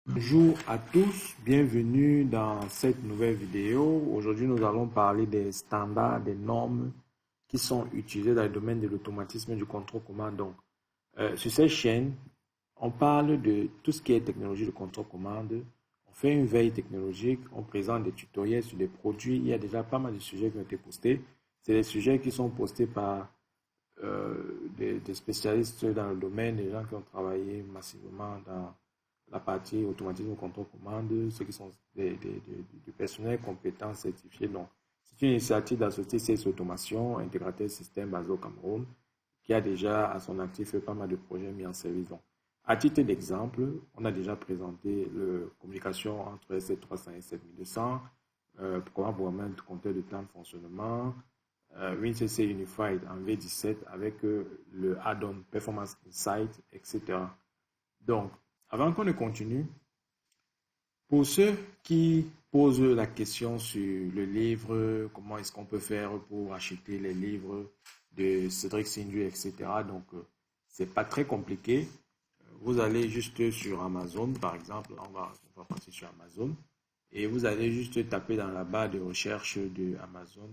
Bonjour à tous, bienvenue dans cette nouvelle vidéo. Aujourd'hui, nous allons parler des standards, des normes qui sont utilisées dans le domaine de l'automatisme et du contrôle commande. Donc, sur cette chaîne, on parle de tout ce qui est technologie de contrôle commande. On fait une veille technologique, on présente des tutoriels sur des produits. Il y a déjà pas mal de sujets qui ont été postés. C'est des sujets qui sont postés par des spécialistes dans le domaine, des gens qui ont travaillé massivement dans la partie automatisme contrôle commande, ceux qui sont du personnel compétent certifié. Donc, c'est une initiative de la société CS Automation, intégrateur système basé au Cameroun, qui a déjà à son actif pas mal de projets mis en service. Donc, à titre d'exemple, on a déjà présenté la communication entre SC300 et SC1200, programme pour de compteur de temps de fonctionnement, WinCC Unified en V17 avec le add-on Performance Insight, etc. Donc, avant qu'on ne continue, pour ceux qui posent la question sur le livre, comment est-ce qu'on peut faire pour acheter les livres de Cédric Sindu, etc. Donc, c'est pas très compliqué. Vous allez juste sur Amazon, par exemple, on va passer sur Amazon, et vous allez juste taper dans la barre de recherche de Amazon.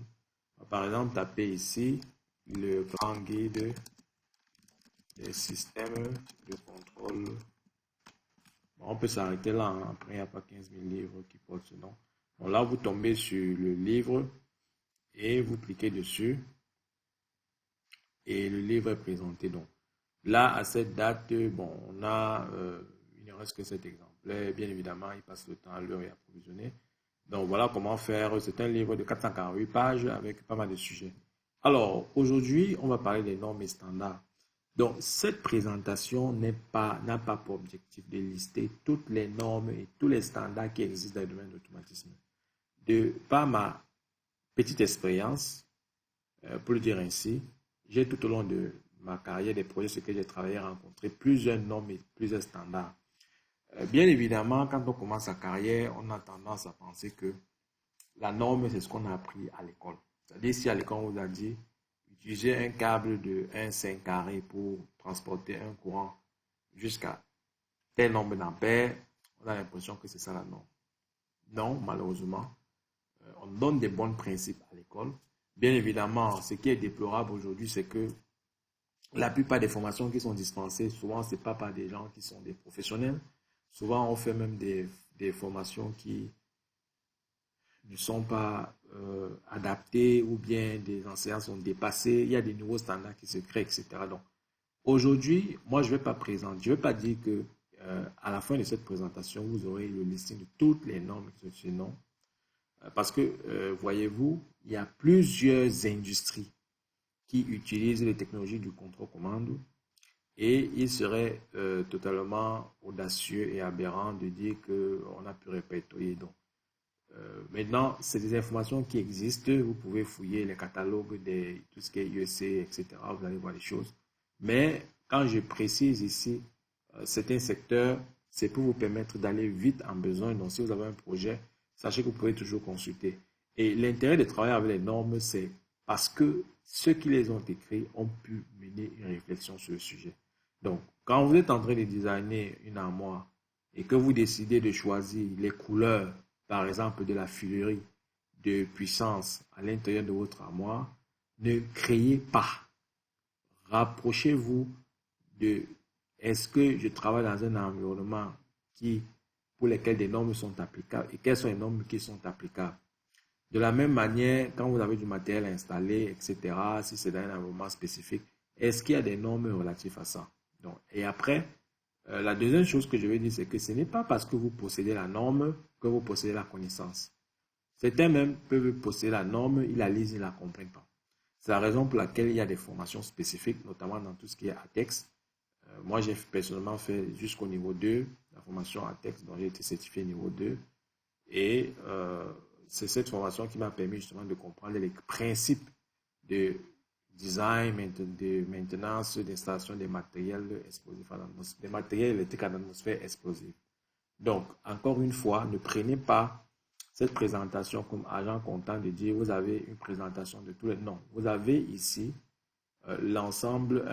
Par exemple, tapez ici le grand guide des systèmes de contrôle. Bon, on peut s'arrêter là, hein. Après, il n'y a pas 15 000 livres qui portent ce nom. Bon, là, vous tombez sur le livre et vous cliquez dessus et le livre est présenté. Donc, là, à cette date, bon, il ne reste que cet exemplaire. Bien évidemment, il passe le temps à le réapprovisionner. Donc, voilà comment faire. C'est un livre de 448 pages avec pas mal de sujets. Alors, aujourd'hui, on va parler des normes et standards. Donc, cette présentation n'a pas pour objectif de lister toutes les normes et tous les standards qui existent dans le domaine de l'automatisme. Par ma petite expérience, pour le dire ainsi, j'ai tout au long de ma carrière des projets sur lesquels j'ai travaillé rencontré plusieurs normes et plusieurs standards. Bien évidemment, quand on commence sa carrière, on a tendance à penser que la norme, c'est ce qu'on a appris à l'école. C'est-à-dire, si à l'école, on vous a dit, utiliser un câble de 1,5 carré pour transporter un courant jusqu'à tel nombre d'ampères, on a l'impression que c'est ça la norme. Non, malheureusement, on donne des bons principes à l'école. Bien évidemment, ce qui est déplorable aujourd'hui, c'est que la plupart des formations qui sont dispensées, souvent, ce n'est pas par des gens qui sont des professionnels. Souvent, on fait même des formations qui ne sont pas adaptés ou bien des enseignants sont dépassés, il y a des nouveaux standards qui se créent, etc. Donc, aujourd'hui, moi, je ne vais pas présenter, je ne vais pas dire que à la fin de cette présentation, vous aurez le listing de toutes les normes qui sont sur nom. Parce que, voyez-vous, il y a plusieurs industries qui utilisent les technologies du contrôle commande et il serait totalement audacieux et aberrant de dire qu'on a pu répertorier. Donc, maintenant, c'est des informations qui existent. Vous pouvez fouiller les catalogues de tout ce qui est USC, etc. Vous allez voir les choses. Mais quand je précise ici certains secteurs, c'est pour vous permettre d'aller vite en besoin. Donc, si vous avez un projet, sachez que vous pouvez toujours consulter. Et l'intérêt de travailler avec les normes, c'est parce que ceux qui les ont écrits ont pu mener une réflexion sur le sujet. Donc, quand vous êtes en train de designer une armoire et que vous décidez de choisir les couleurs, par exemple de la filerie de puissance à l'intérieur de votre armoire, ne créez pas. Rapprochez-vous de est-ce que je travaille dans un environnement pour lequel des normes sont applicables et quelles sont les normes qui sont applicables. De la même manière, quand vous avez du matériel installé, etc., si c'est dans un environnement spécifique, est-ce qu'il y a des normes relatives à ça? Donc, et après, la deuxième chose que je veux dire, c'est que ce n'est pas parce que vous possédez la norme que vous possédez la connaissance. Certains même peuvent posséder la norme, ils la lisent, ils ne la comprennent pas. C'est la raison pour laquelle il y a des formations spécifiques, notamment dans tout ce qui est ATEX. Moi, j'ai personnellement fait jusqu'au niveau 2, la formation ATEX, dont j'ai été certifié niveau 2. Et c'est cette formation qui m'a permis justement de comprendre les principes de design, de maintenance, d'installation des matériels explosifs, des matériels électriques en atmosphère explosive. Donc, encore une fois, ne prenez pas cette présentation comme agent comptant de dire vous avez une présentation de tous les noms. Vous avez ici l'ensemble,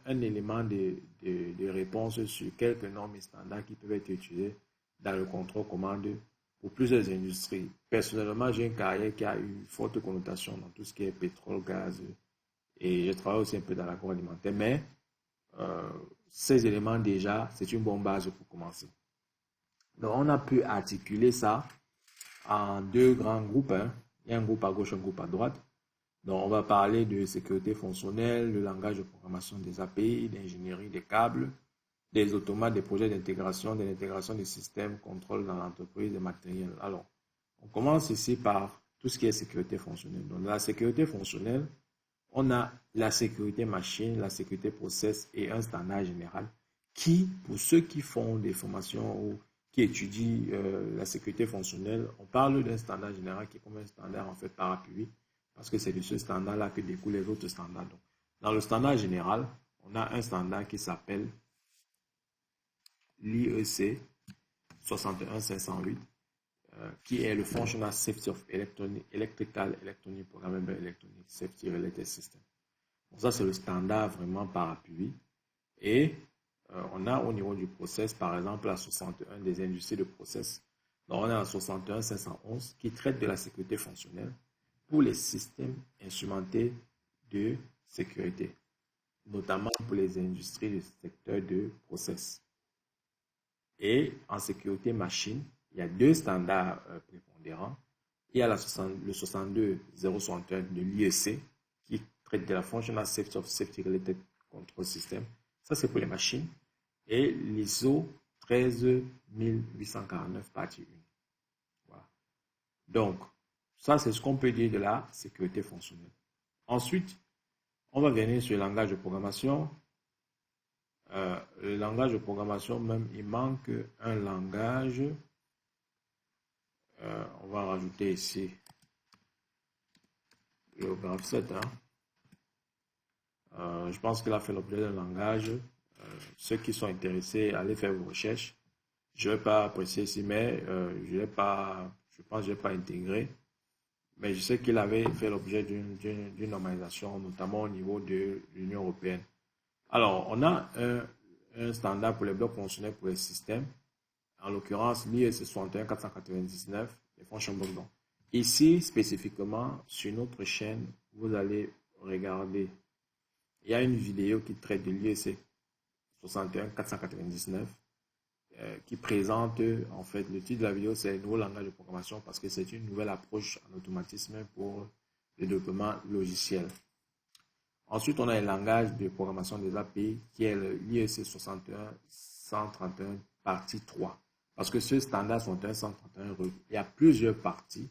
un élément de réponse sur quelques normes et standards qui peuvent être utilisés dans le contrôle commande pour plusieurs industries. Personnellement, j'ai une carrière qui a une forte connotation dans tout ce qui est pétrole, gaz, et je travaille aussi un peu dans l'agroalimentaire, mais euh, ces éléments déjà, c'est une bonne base pour commencer. Donc, on a pu articuler ça en deux grands groupes, hein. Il y a un groupe à gauche, un groupe à droite. Donc, on va parler de sécurité fonctionnelle, le langage de programmation des API, d'ingénierie des câbles, des automates, des projets d'intégration, de l'intégration des systèmes, contrôle dans l'entreprise, des matériels. Alors, on commence ici par tout ce qui est sécurité fonctionnelle. Donc, dans la sécurité fonctionnelle, on a la sécurité machine, la sécurité process et un standard général qui, pour ceux qui font des formations ou qui étudient la sécurité fonctionnelle, on parle d'un standard général qui est comme un standard en fait parapluie parce que c'est de ce standard-là que découlent les autres standards. Donc, dans le standard général, on a un standard qui s'appelle l'IEC 61508 qui est le Functional Safety of Electrical Electronic Programmable Electronic Safety Related System. Donc ça, c'est le standard vraiment parapluie. Et on a au niveau du process, par exemple, la 61 des industries de process. Donc on a la 61 511 qui traite de la sécurité fonctionnelle pour les systèmes instrumentés de sécurité, notamment pour les industries du secteur de process. Et en sécurité machine, il y a deux standards prépondérants. Il y a le 62061 de l'IEC qui traite de la Functional Safety of Safety Related Control System. Ça, c'est pour les machines. Et l'ISO 13849 partie 1. Voilà. Donc, ça, c'est ce qu'on peut dire de la sécurité fonctionnelle. Ensuite, on va venir sur le langage de programmation. Le langage de programmation, même, il manque un langage. On va rajouter ici le graph 7. Je pense qu'il a fait l'objet d'un langage. Ceux qui sont intéressés, allez faire vos recherches. Je ne vais pas apprécier ici, mais je pense que je ne vais pas intégré. Mais je sais qu'il avait fait l'objet d'une normalisation, notamment au niveau de l'Union européenne. Alors, on a un standard pour les blocs fonctionnels pour les systèmes. En l'occurrence, l'IEC 61499, les fonctions blocs. Donc, ici, spécifiquement, sur notre chaîne, vous allez regarder. Il y a une vidéo qui traite de l'IEC 61499 qui présente, en fait, le titre de la vidéo, c'est le nouveau langage de programmation parce que c'est une nouvelle approche en automatisme pour le développement logiciel. Ensuite, on a un langage de programmation des API qui est l'IEC 61131 partie 3. Parce que ce standard 61131, il y a plusieurs parties.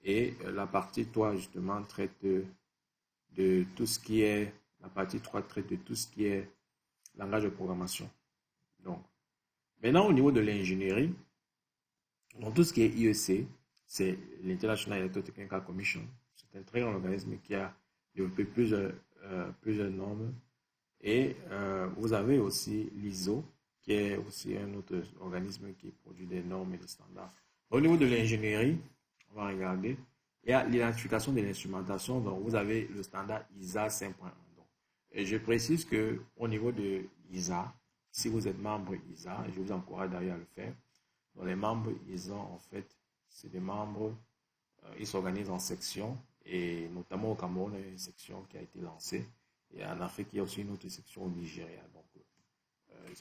Et la partie 3, justement, traite de tout ce qui est, la partie 3 traite de tout ce qui est langage de programmation. Donc, maintenant, au niveau de l'ingénierie, dans tout ce qui est IEC, c'est l'International Electrotechnical Commission. C'est un très grand organisme qui a développé plusieurs normes. Et vous avez aussi l'ISO, qui est aussi un autre organisme qui produit des normes et des standards. Au niveau de l'ingénierie, on va regarder. Il y a l'identification de l'instrumentation. Donc, vous avez le standard ISA 5.1. Et je précise qu'au niveau de ISA, si vous êtes membre ISA, je vous encourage d'ailleurs à le faire. Donc, les membres ISA, en fait, c'est des membres, ils s'organisent en sections. Et notamment au Cameroun, il y a une section qui a été lancée. Et en Afrique, il y a aussi une autre section au Nigeria. Donc,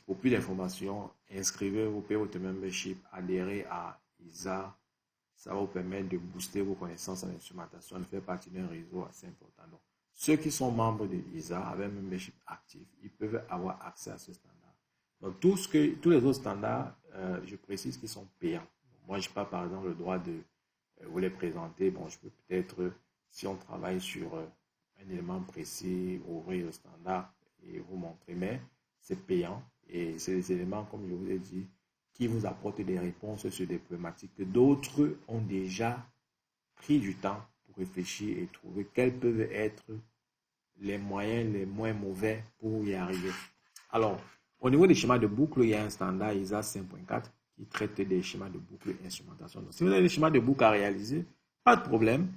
pour plus d'informations, inscrivez-vous, payez votre membership, adhérez à ISA. Ça va vous permettre de booster vos connaissances en instrumentation, de faire partie d'un réseau assez important. Donc, ceux qui sont membres de ISA avec un membership actif, ils peuvent avoir accès à ce standard. Donc, tous les autres standards, je précise qu'ils sont payants. Donc, moi, je n'ai pas, par exemple, le droit de vous les présenter. Bon, je peux peut-être, si on travaille sur un élément précis, ouvrir le standard et vous montrer, mais c'est payant. Et c'est des éléments, comme je vous ai dit, qui vous apportent des réponses sur des problématiques que d'autres ont déjà pris du temps pour réfléchir et trouver quels peuvent être les moyens les moins mauvais pour y arriver. Alors, au niveau des schémas de boucle, il y a un standard ISA 5.4 qui traite des schémas de boucle et instrumentation. Donc, si vous avez des schémas de boucle à réaliser, pas de problème.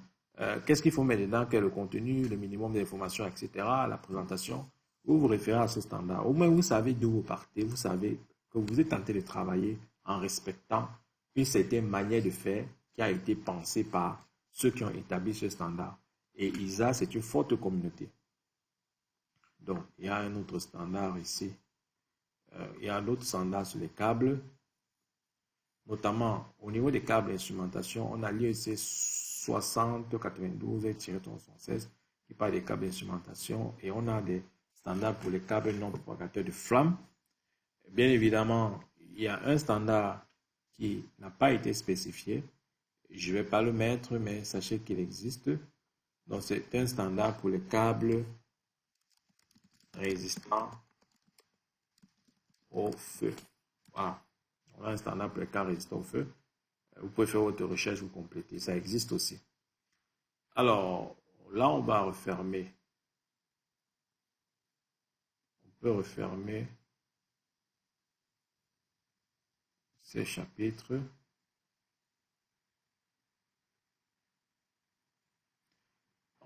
Qu'est-ce qu'il faut mettre dedans? Quel est le contenu, le minimum d'informations, etc., la présentation. Vous vous référez à ce standard. Au moins, vous savez d'où vous partez. Vous savez que vous êtes tenté de travailler en respectant une certaine manière de faire qui a été pensée par ceux qui ont établi ce standard. Et ISA, c'est une forte communauté. Donc, il y a un autre standard ici. Il y a un autre standard sur les câbles. Notamment, au niveau des câbles d'instrumentation, on a l'IEC 6092-376 qui parle des câbles d'instrumentation. Et on a des standards pour les câbles non propagateurs de flamme. Bien évidemment, il y a un standard qui n'a pas été spécifié. Je ne vais pas le mettre, mais sachez qu'il existe. Donc, c'est un standard pour les câbles résistants au feu. Voilà. On a un standard pour les câbles résistants au feu. Vous pouvez faire votre recherche, vous compléter. Ça existe aussi. Alors, là, on va refermer. On peut refermer ces chapitres.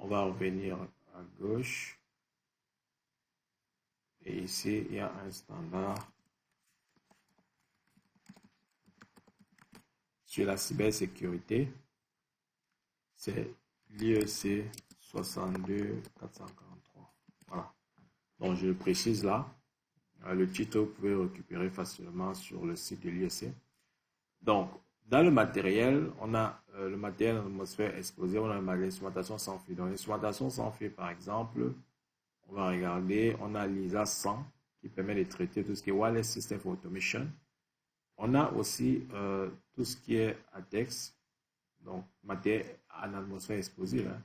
On va revenir à gauche. Et ici, il y a un standard sur la cybersécurité. C'est l'IEC 62443. Voilà. Donc, je le précise là. Le titre, vous pouvez le récupérer facilement sur le site de l'IEC. Donc, dans le matériel, on a le matériel en atmosphère explosée, on a l'instrumentation sans fil. Dans l'instrumentation sans fil, par exemple, on va regarder, on a l'ISA 100 qui permet de traiter tout ce qui est Wireless System for Automation. On a aussi tout ce qui est ATEX, donc matériel en atmosphère explosive. Hein.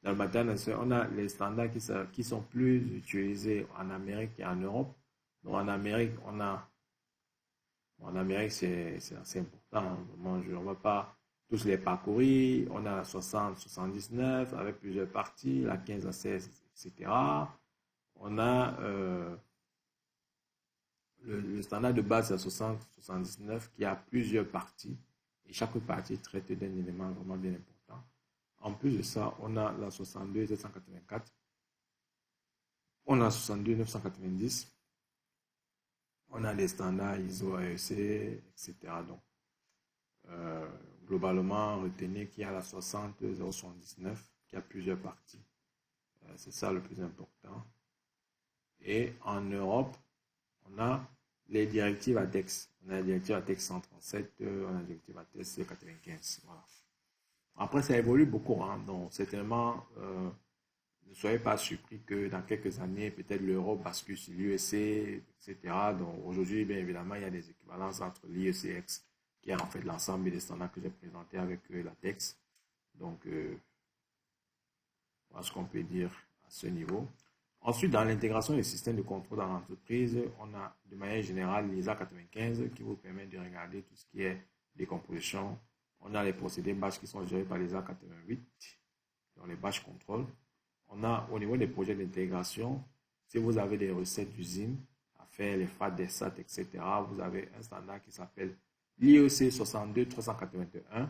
Dans le matériel en atmosphère, on a les standards qui sont plus utilisés en Amérique et en Europe. Donc en Amérique, en Amérique, c'est assez important. On ne va pas tous les parcourir. On a la 60-79 avec plusieurs parties, la 15 à 16, etc. On a le standard de base, la 60-79, qui a plusieurs parties. Et chaque partie traite d'un élément vraiment bien important. En plus de ça, on a la 62-784. On a la 62-990. On a les standards ISO, AEC, etc. Donc, globalement, retenez qu'il y a la 60-079 qui a plusieurs parties. C'est ça le plus important. Et en Europe, on a les directives ATEX. On a la directive ATEX 137, on a la directive ATEX 95. Voilà. Après, ça évolue beaucoup. Hein, donc, certainement, ne soyez pas surpris que dans quelques années, peut-être l'Europe bascule sur l'UEC, etc. Donc aujourd'hui, bien évidemment, il y a des équivalences entre l'IECX, qui est en fait l'ensemble des standards que j'ai présentés avec la TEX. Donc, voilà ce qu'on peut dire à ce niveau. Ensuite, dans l'intégration des systèmes de contrôle dans l'entreprise, on a de manière générale l'ISA 95 qui vous permet de regarder tout ce qui est décomposition. On a les procédés batch qui sont gérés par l'ISA 88, dans les batch contrôle. On a au niveau des projets d'intégration, si vous avez des recettes d'usine à faire, les FAT, des SAT, etc., vous avez un standard qui s'appelle l'IEC 62381,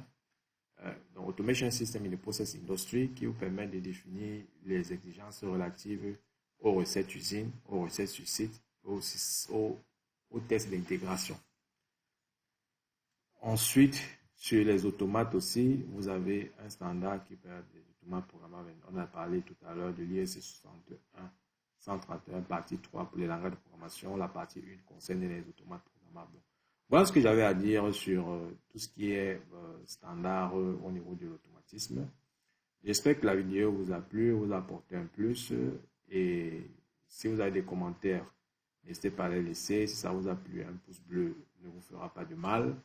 donc Automation System in the Process Industry, qui vous permet de définir les exigences relatives aux recettes usines, aux recettes sur site, aux tests d'intégration. Ensuite, sur les automates aussi, vous avez un standard qui permet programmable. On a parlé tout à l'heure de l'IEC 131, partie 3 pour les langages de programmation. La partie 1 concerne les automates programmables. Voilà ce que j'avais à dire sur tout ce qui est standard au niveau de l'automatisme. J'espère que la vidéo vous a plu, vous a apporté un plus. Et si vous avez des commentaires, n'hésitez pas à les laisser. Si ça vous a plu, un pouce bleu ne vous fera pas de mal.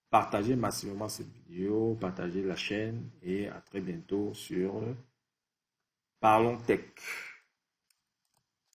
Partagez massivement cette vidéo, partagez la chaîne et à très bientôt sur Parlons Tech.